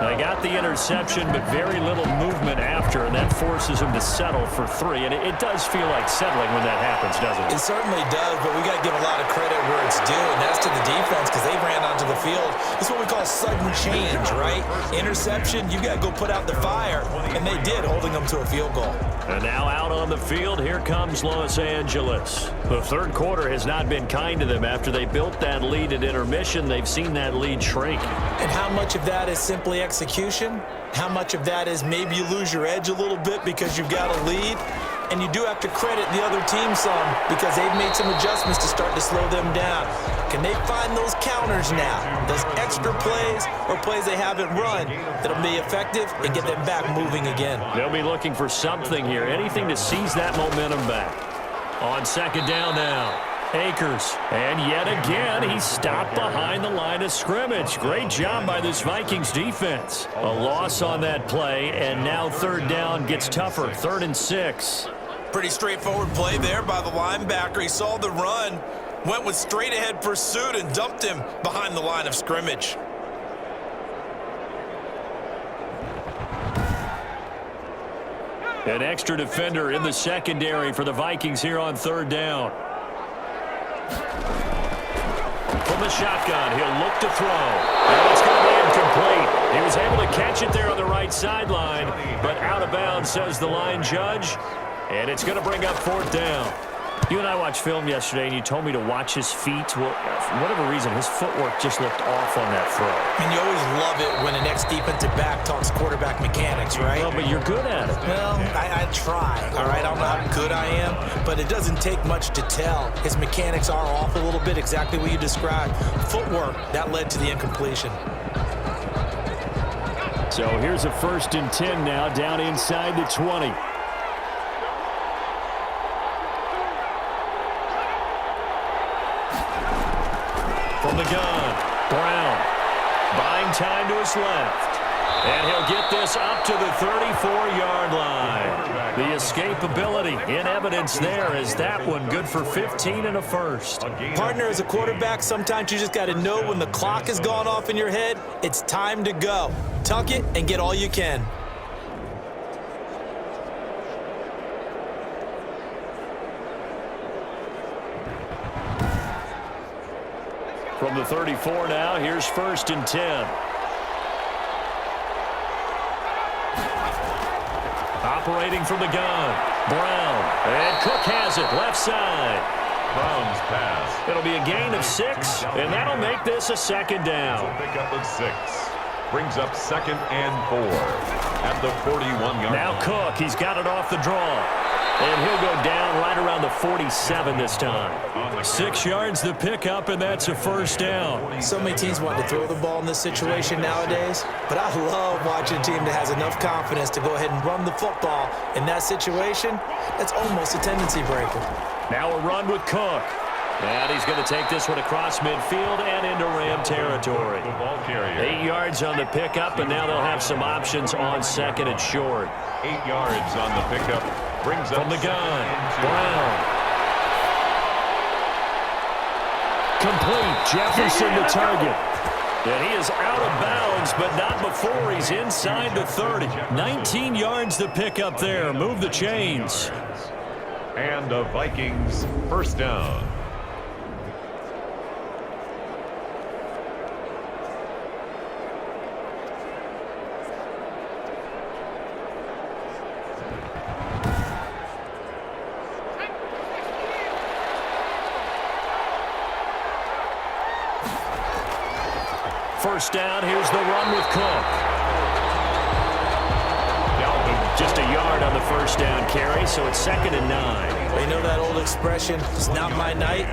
They got the interception, but very little movement after, and that forces him to settle for 3. And it does feel like settling when that happens, doesn't it? It certainly does, but we got to give a lot of credit where it's due, and that's to the defense because they ran onto the field. It's what we call sudden change, right? Interception, you got to go put out the fire, and they did, holding them to a field goal. And now out on the field, here comes Los Angeles. The third quarter has not been kind to them. After they built that lead at intermission, they've seen that lead shrink. And how much of that is simply execution? How much of that is maybe you lose your edge a little bit because you've got a lead? And you do have to credit the other team some because they've made some adjustments to start to slow them down. Can they find those counters now, those extra plays or plays they haven't run that'll be effective and get them back moving again? They'll be looking for something here, anything to seize that momentum back. On second down now, Akers. And yet again, he stopped behind the line of scrimmage. Great job by this Vikings defense. A loss on that play, and now third down gets tougher, 3rd and 6. Pretty straightforward play there by the linebacker. He saw the run, went with straight-ahead pursuit, and dumped him behind the line of scrimmage. An extra defender in the secondary for the Vikings here on third down. From the shotgun, he'll look to throw. And it's going to be incomplete. He was able to catch it there on the right sideline, but out of bounds, says the line judge. And it's going to bring up fourth down. You and I watched film yesterday, and you told me to watch his feet. Well, for whatever reason, his footwork just looked off on that throw. And you always love it when an ex-defensive back talks quarterback mechanics, right? Well, but you're good at it. Well, I try, all right? I don't know how good I am, but it doesn't take much to tell. His mechanics are off a little bit, exactly what you described. Footwork, that led to the incompletion. So here's a 1st and 10 now, down inside the 20. From the gun, Brown buying time to his left. And he'll get this up to the 34-yard line. The escapability in evidence there is that one good for 15 and a first. Partner, as a quarterback, sometimes you just got to know when the clock has gone off in your head, it's time to go. Tuck it and get all you can. From the 34 now, here's 1st and 10. Operating from the gun, Brown. And Cook has it, left side. Brown's pass. It'll be a gain of 6, and that'll make this a second down. Pick up of 6. Brings up 2nd and 4 at the 41-yard line. Now Cook, he's got it off the draw. And he'll go down right around the 47 this time. 6 yards the pickup, and that's a first down. So many teams want to throw the ball in this situation nowadays, but I love watching a team that has enough confidence to go ahead and run the football. In that situation, that's almost a tendency breaker. Now a run with Cook. And he's going to take this one across midfield and into Ram territory. 8 yards on the pickup, and now they'll have some options on 2nd and short. 8 yards on the pickup. Brings up from the gun, Brown. Complete, Jefferson the target. And he is out of bounds, but not before he's inside the 30. 19 yards the pickup there. Move the chains. And the Vikings first down. First down, here's the run with Cook. Dalvin just a yard on the first down carry, so it's 2nd and 9. You know that old expression, it's not my night?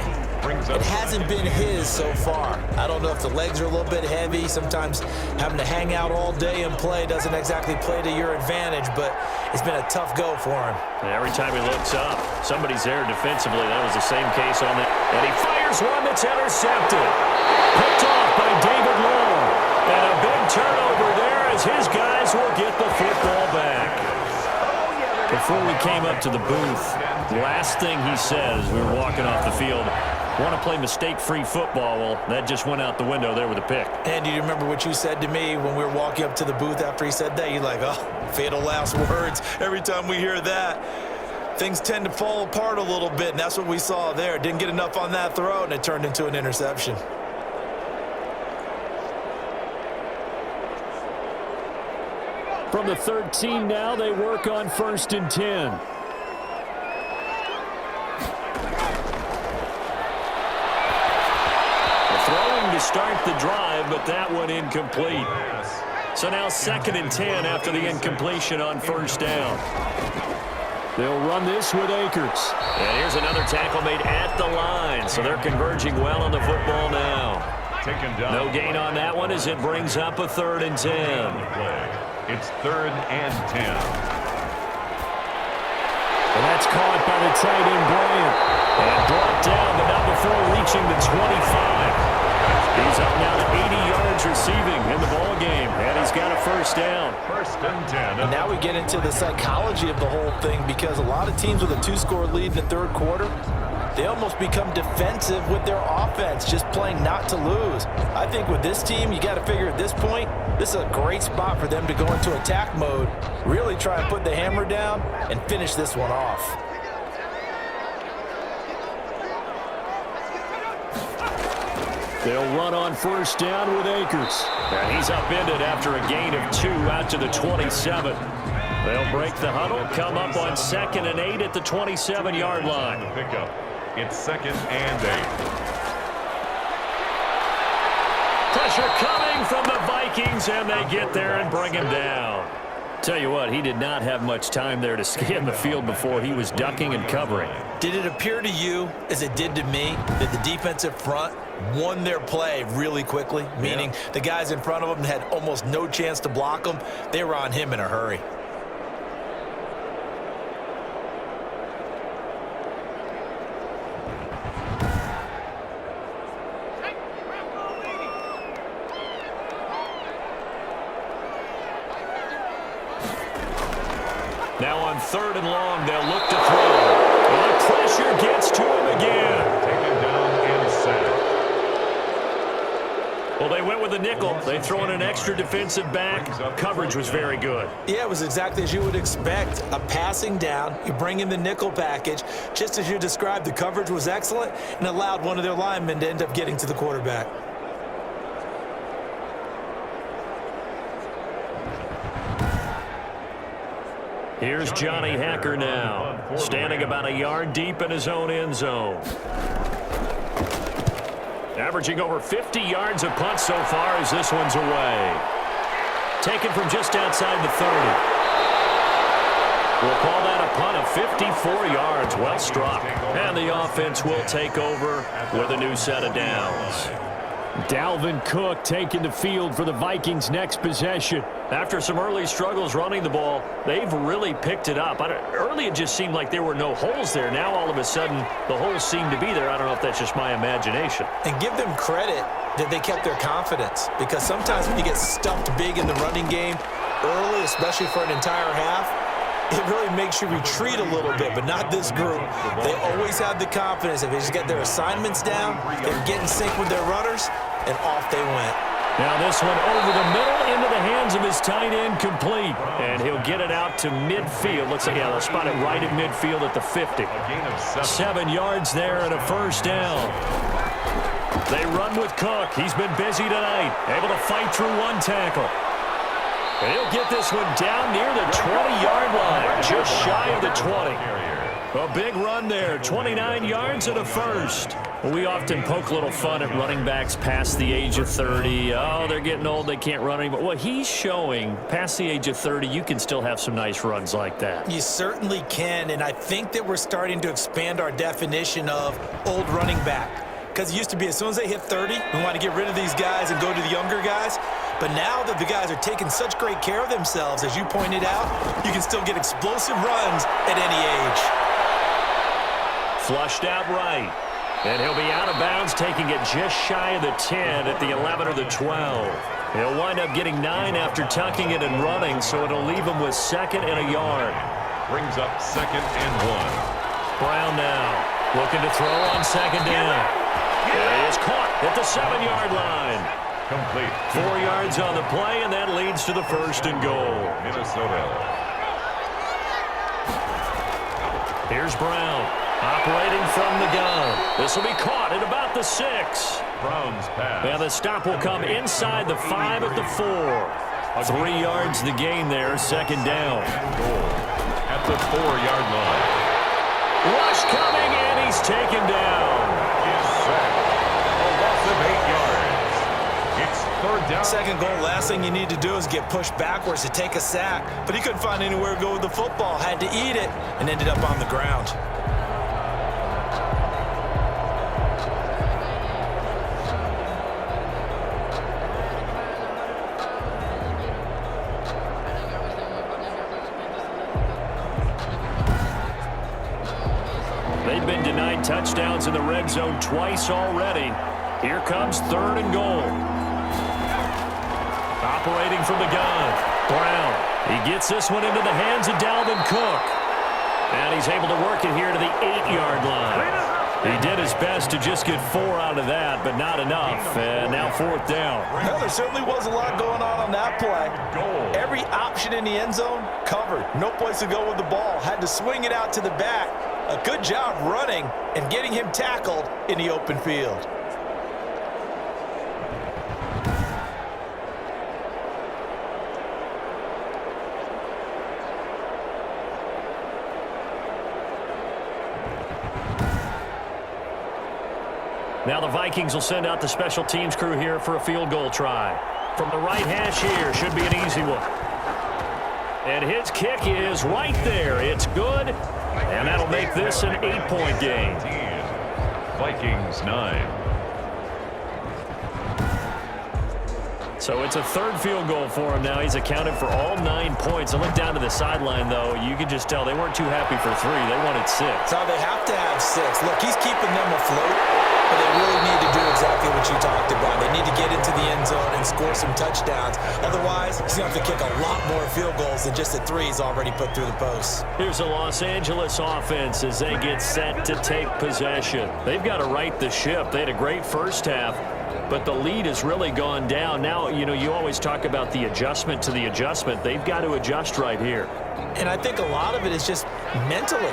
It hasn't been his so far. I don't know if the legs are a little bit heavy. Sometimes having to hang out all day and play doesn't exactly play to your advantage, but it's been a tough go for him. And every time he looks up, somebody's there defensively. That was the same case on that. And he fires one that's intercepted. Picked off by David Long. And a big turnover there as his guys will get the football back. Before we came up to the booth, the last thing he said as we were walking off the field, want to play mistake-free football. Well, that just went out the window there with a pick. And do you remember what you said to me when we were walking up to the booth after he said that? You're like, oh, fatal last words. Every time we hear that, things tend to fall apart a little bit, and that's what we saw there. Didn't get enough on that throw, and it turned into an interception. From the 13 now, they work on 1st and 10. Throwing to start the drive, but that one incomplete. So now 2nd and 10 after the incompletion on 1st down. They'll run this with Akers. And here's another tackle made at the line, so they're converging well on the football now. No gain on that one as it brings up a 3rd and 10. It's 3rd and 10. And that's caught by the tight end, Bryant. And brought down, but not before reaching the 25. He's up now to 80 yards receiving in the ball game, and he's got a 1st down. 1st and 10. And now we get into the psychology of the whole thing, because a lot of teams with a 2-score lead in the 3rd quarter, they almost become defensive with their offense, just playing not to lose. I think with this team, you got to figure at this point, this is a great spot for them to go into attack mode, really try and put the hammer down and finish this one off. They'll run on 1st down with Akers. And he's upended after a gain of 2 out to the 27. They'll break the huddle, come up on 2nd and 8 at the 27-yard line. Pickup. It's 2nd and 8. Pressure coming from the Vikings, and they get there and bring him down. Tell you what, he did not have much time there to scan the field before he was ducking and covering. Did it appear to you, as it did to me, that the defensive front won their play really quickly? Meaning the guys in front of them had almost no chance to block him. They were on him in a hurry. Now on 3rd and long, they'll look to throw. And the pressure gets to him again. Taken down and sacked. Well, they went with a nickel. They throw in an extra defensive back. Coverage was very good. Yeah, it was exactly as you would expect. A passing down, you bring in the nickel package. Just as you described, the coverage was excellent and allowed one of their linemen to end up getting to the quarterback. Here's Johnny Hacker now, standing about a yard deep in his own end zone. Averaging over 50 yards a punt so far as this one's away. Taken from just outside the 30. We'll call that a punt of 54 yards. Well struck. And the offense will take over with a new set of downs. Dalvin Cook taking the field for the Vikings' next possession. After some early struggles running the ball, they've really picked it up. Early it just seemed like there were no holes there. Now all of a sudden the holes seem to be there. I don't know if that's just my imagination. And give them credit that they kept their confidence, because sometimes when you get stuffed big in the running game early, especially for an entire half, it really makes you retreat a little bit, but not this group. They always have the confidence. If they just get their assignments down, they get in sync with their runners, and off they went. Now this one over the middle into the hands of his tight end, complete. And he'll get it out to midfield. Looks like, yeah, they'll spot it right at midfield at the 50. 7 yards there and a 1st down. They run with Cook. He's been busy tonight. Able to fight through one tackle. And he'll get this one down near the 20-yard line, just shy of the 20. A big run there, 29 yards and a 1st. Well, we often poke a little fun at running backs past the age of 30. Oh, they're getting old, they can't run anymore. Well, he's showing past the age of 30, you can still have some nice runs like that. You certainly can, and I think that we're starting to expand our definition of old running back. Because it used to be as soon as they hit 30, we want to get rid of these guys and go to the younger guys. But now that the guys are taking such great care of themselves, as you pointed out, you can still get explosive runs at any age. Flushed out right. And he'll be out of bounds, taking it just shy of the 10 at the 11 or the 12. He'll wind up getting 9 after tucking it and running, so it'll leave him with 2nd and a yard. Brings up 2nd and 1. Brown now looking to throw on 2nd down. And he is caught at the 7-yard line. Complete. 4 yards on the play, and that leads to the 1st and goal. Minnesota. Here's Brown. Operating from the gun. This will be caught at about the 6. Brown's pass. And the stop will come inside the 5 at the 4. 3 yards the gain there, second down. Goal at the 4-yard line. Rush coming, and he's taken down. Is sacked. A loss of 8 yards. It's third down. Second goal, last thing you need to do is get pushed backwards to take a sack. But he couldn't find anywhere to go with the football. Had to eat it and ended up on the ground. They've been denied touchdowns in the red zone twice already. Here comes third and goal. Operating from the gun, Brown. He gets this one into the hands of Dalvin Cook. And he's able to work it here to the 8-yard line. He did his best to just get 4 out of that, but not enough. And now fourth down. Well, there certainly was a lot going on that play. Every option in the end zone covered. No place to go with the ball. Had to swing it out to the back. A good job running and getting him tackled in the open field. Now the Vikings will send out the special teams crew here for a field goal try. From the right hash here, should be an easy one. And his kick is right there. It's good, and that'll make this an 8-point game. Vikings 9. So it's a third field goal for him now. He's accounted for all 9 points. I look down to the sideline, though. You could just tell they weren't too happy for 3. They wanted 6. So they have to have 6. Look, he's keeping them afloat, but they really need to do exactly what you talked about. They need to get into the end zone and score some touchdowns. Otherwise, he's going to have to kick a lot more field goals than just the 3 he's already put through the posts. Here's the Los Angeles offense as they get set to take possession. They've got to right the ship. They had a great first half, but the lead has really gone down. Now, you know, you always talk about the adjustment to the adjustment. They've got to adjust right here. And I think a lot of it is just mentally.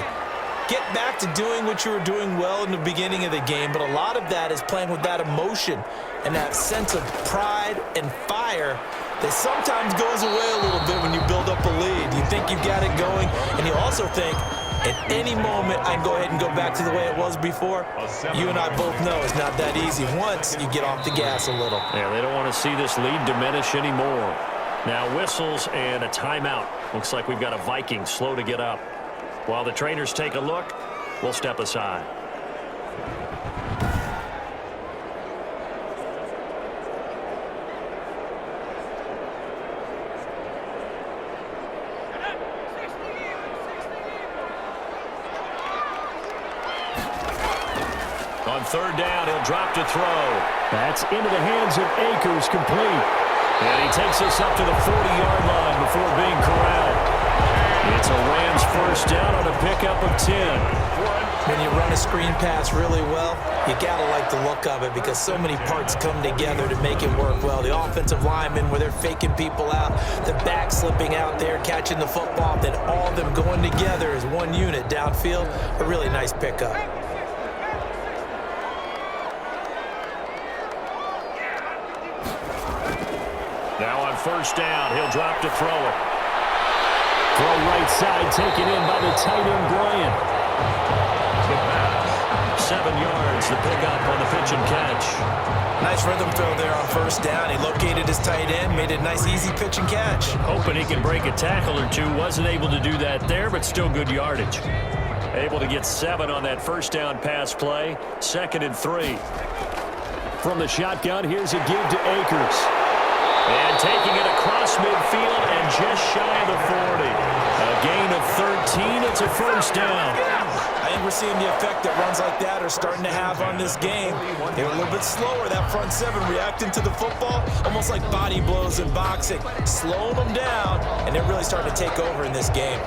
Get back to doing what you were doing well in the beginning of the game, but a lot of that is playing with that emotion and that sense of pride and fire that sometimes goes away a little bit when you build up a lead. You think you've got it going, and you also think, at any moment, I can go ahead and go back to the way it was before. You and I both know it's not that easy once you get off the gas a little. Yeah, they don't want to see this lead diminish anymore. Now whistles and a timeout. Looks like we've got a Viking slow to get up. While the trainers take a look, we'll step aside. On third down, he'll drop to throw. That's into the hands of Akers, complete. And he takes us up to the 40-yard line before being corralled. It's a Rams first down on a pickup of 10. When you run a screen pass really well, you got to like the look of it because so many parts come together to make it work well. The offensive linemen, where they're faking people out, the back slipping out there, catching the football, then all of them going together as one unit downfield. A really nice pickup. Now on first down, he'll drop to throw it. Throw right side, taken in by the tight end, Bryant. 7 yards, the pickup on the pitch and catch. Nice rhythm throw there on first down. He located his tight end, made it a nice, easy pitch and catch. Hoping he can break a tackle or two. Wasn't able to do that there, but still good yardage. Able to get 7 on that first down pass play. 2nd and 3. From the shotgun, here's a give to Akers. And taking it across midfield and just shy of the 40. A gain of 13. It's a first down. I think we're seeing the effect that runs like that are starting to have on this game. They were a little bit slower, that front 7, reacting to the football, almost like body blows in boxing, slowing them down, and they're really starting to take over in this game.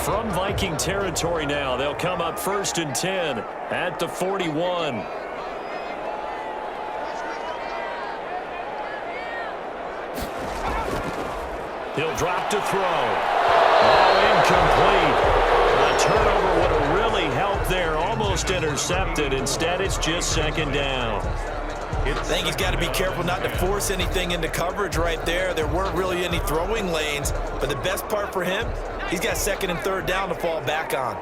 From Viking territory now, they'll come up 1st and 10 at the 41. He'll drop to throw. Oh, incomplete. A turnover would have really helped there. Almost almost intercepted. Instead, it's just second down. I think he's got to be careful not to force anything into coverage right there. There weren't really any throwing lanes, but the best part for him, he's got second and third down to fall back on.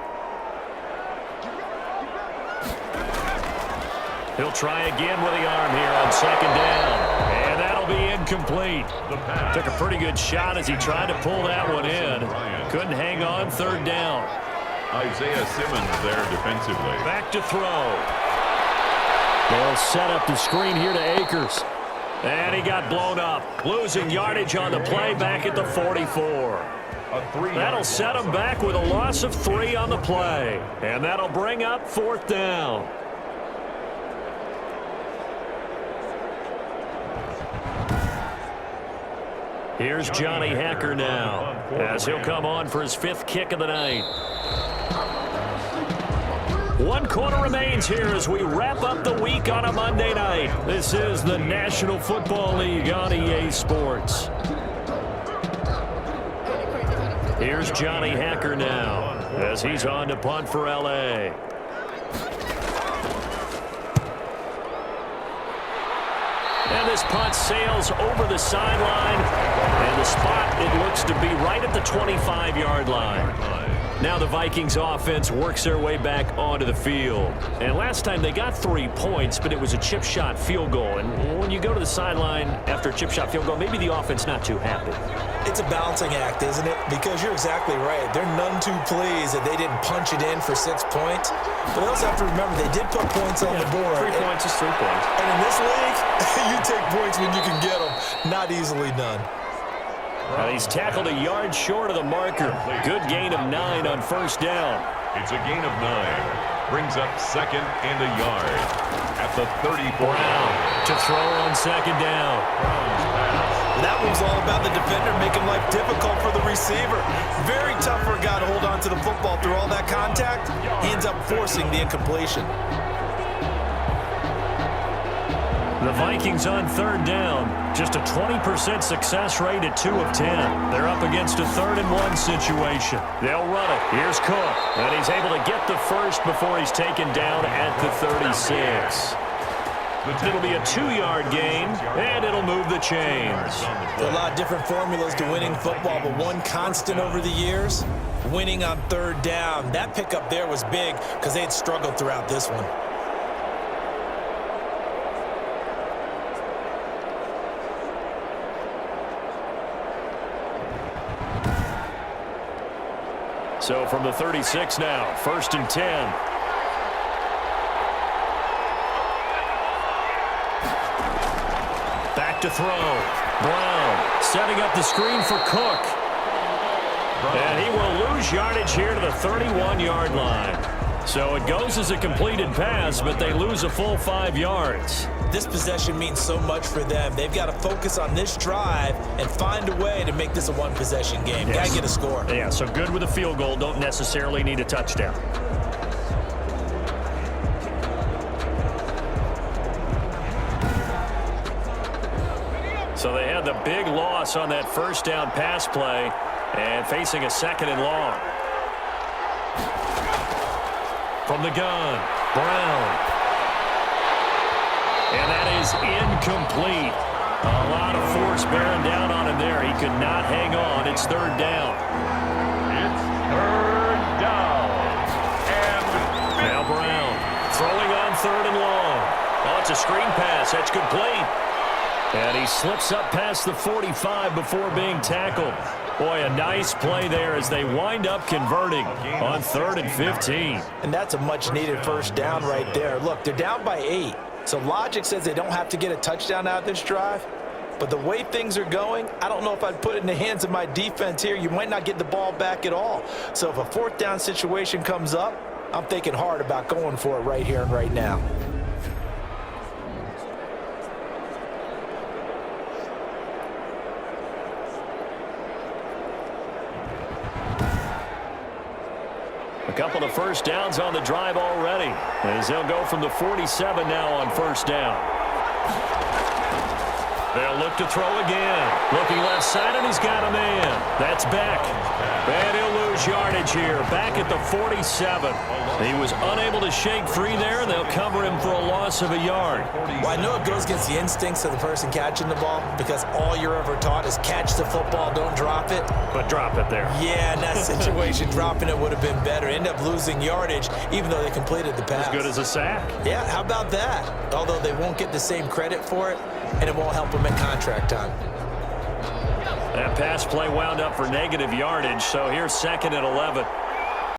He'll try again with the arm here on second down. And that'll be incomplete. Took a pretty good shot as he tried to pull that one in. Couldn't hang on, third down. Isaiah Simmons there defensively. Back to throw. They'll set up the screen here to Akers. And he got blown up. Losing yardage on the play back at the 44. That'll set him back with a loss of 3 on the play. And that'll bring up fourth down. Here's Johnny Hacker now, as he'll come on for his 5th kick of the night. 1 quarter remains here as we wrap up the week on a Monday night. This is the National Football League on EA Sports. Here's Johnny Hacker now, as he's on to punt for L.A. And this punt sails over the sideline. And the spot, it looks to be right at the 25-yard line. Now the Vikings offense works their way back onto the field. And last time they got 3 points, but it was a chip shot field goal. And when you go to the sideline after a chip shot field goal, maybe the offense not too happy. It's a balancing act, isn't it? Because you're exactly right. They're none too pleased that they didn't punch it in for 6 points. But they also have to remember they did put points on the board. 3 points is 3 points. And in this league, you take points when you can get them. Not easily done. He's tackled a yard short of the marker. Good gain of 9 on first down. It's a gain of 9. Brings up second and a yard at the 34. Brown to throw on second down. That one's all about the defender making life difficult for the receiver. Very tough for a guy to hold on to the football through all that contact. He ends up forcing the incompletion. The Vikings on third down, just a 20% success rate at 2 of 10. They're up against a 3rd and 1 situation. They'll run it. Here's Cook, and he's able to get the first before he's taken down at the 36. It'll be a 2-yard gain, and it'll move the chains. There are a lot of different formulas to winning football, but one constant over the years, winning on third down. That pickup there was big because they had struggled throughout this one. So from the 36 now, 1st and 10. Back to throw. Brown setting up the screen for Cook. And he will lose yardage here to the 31-yard line. So it goes as a completed pass, but they lose a full 5 yards. This possession means so much for them. They've got to focus on this drive and find a way to make this a one-possession game. Yes. Got to get a score. Yeah, so good with a field goal. Don't necessarily need a touchdown. So they had the big loss on that first down pass play and facing a 2nd and long. From the gun, Brown. And that is incomplete. A lot of force bearing down on him there. He could not hang on. It's 3rd down. It's 3rd down. And now Brown throwing on 3rd and long. Oh, it's a screen pass. That's complete. And he slips up past the 45 before being tackled. Boy, a nice play there as they wind up converting on 3rd and 15. And that's a much-needed first down right there. Look, they're down by 8. So logic says they don't have to get a touchdown out of this drive. But the way things are going, I don't know if I'd put it in the hands of my defense here. You might not get the ball back at all. So if a 4th down situation comes up, I'm thinking hard about going for it right here and right now. A couple of first downs on the drive already, as they'll go from the 47 now on first down. They'll look to throw again. Looking left side, and he's got a man. That's Beck. And he'll lose yardage here, back at the 47. He was unable to shake free there, and they'll cover him for a loss of a yard. Well, I know it goes against the instincts of the person catching the ball because all you're ever taught is catch the football, don't drop it. But drop it there. Yeah, in that situation, dropping it would have been better. End up losing yardage, even though they completed the pass. As good as a sack. Yeah, how about that? Although they won't get the same credit for it, and it won't help them at contract time. That pass play wound up for negative yardage, so here's 2nd and 11.